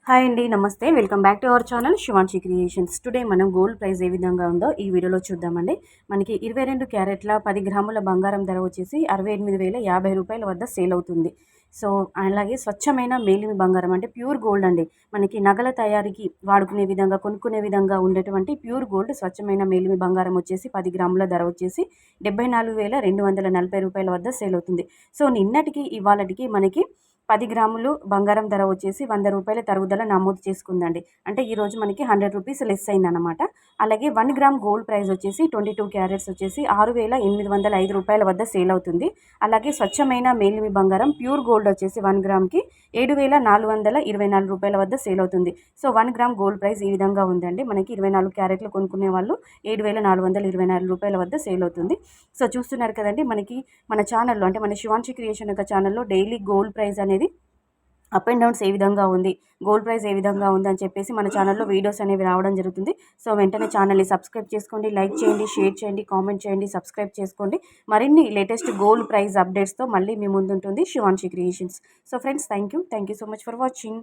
Hi అండి. నమస్తే. Welcome back to our channel Shivanshi creations. Today మనం గోల్డ్ ప్రైస్ ఏ విధంగా ఉందో ఈ వీడియోలో చూద్దామండి. మనకి 22 క్యారెట్ల 10 గ్రాముల బంగారం ధర వచ్చేసి 68,050 రూపాయల వద్ద సేల్ అవుతుంది. సో, అలాగే స్వచ్ఛమైన మేలిమి బంగారం అంటే ప్యూర్ గోల్డ్ అండి. మనకి నగల తయారీకి వాడుకునే విధంగా, కొనుక్కునే విధంగా ఉండేటువంటి ప్యూర్ గోల్డ్ స్వచ్ఛమైన మేలిమి బంగారం వచ్చేసి 10 గ్రాముల ధర వచ్చేసి 74,240 రూపాయల వద్ద సేల్ అవుతుంది. సో, నిన్నటికి ఇవాళటికి మనకి 10 గ్రాములు బంగారం ధర వచ్చేసి 100 రూపాయల తరుగుదల నమోదు చేసుకుందండి. అంటే ఈరోజు మనకి 100 రూపీస్ లెస్ అయిందనమాట. అలాగే 1 గ్రామ్ గోల్డ్ ప్రైస్ వచ్చేసి 22 క్యారెట్స్ వచ్చేసి 6,805 రూపాయల వద్ద సేల్ అవుతుంది. అలాగే స్వచ్ఛమైన మేలిమి బంగారం ప్యూర్ గోల్డ్ వచ్చేసి 1 గ్రామ్‌కి 7,424 రూపాయల వద్ద సేల్ అవుతుంది. సో, 1 గ్రామ్ గోల్డ్ ప్రైస్ ఈ విధంగా ఉందండి. మనకి 24 క్యారెట్లు కొనుక్కునే వాళ్ళు 7,424 రూపాయల వద్ద సేల్ అవుతుంది. సో, చూస్తున్నారు కదండీ! మనకి మన ఛానల్‌లో అంటే మన శివాన్షి క్రియేషన్ యొక్క ఛానల్‌లో డైలీ గోల్డ్ ప్రైస్ అనేది అప్ అండ్ డౌన్స్ ఏ విధంగా ఉంది, గోల్డ్ ప్రైస్ ఏ విధంగా ఉంది అని చెప్పేసి మన ఛానల్‌లో వీడియోస్ అనేవి రావడం జరుగుతుంది. సో, వెంటనే ఛానల్‌ని సబ్స్క్రైబ్ చేసుకోండి, లైక్ చేయండి, షేర్ చేయండి, కామెంట్ చేయండి, సబ్స్క్రైబ్ చేసుకోండి. మరిన్ని లేటెస్ట్ గోల్డ్ ప్రైస్ అప్డేట్స్‌తో మళ్ళీ మీ ముందుంటుంది Shivanshi creations. So, friends, thank you so much for watching.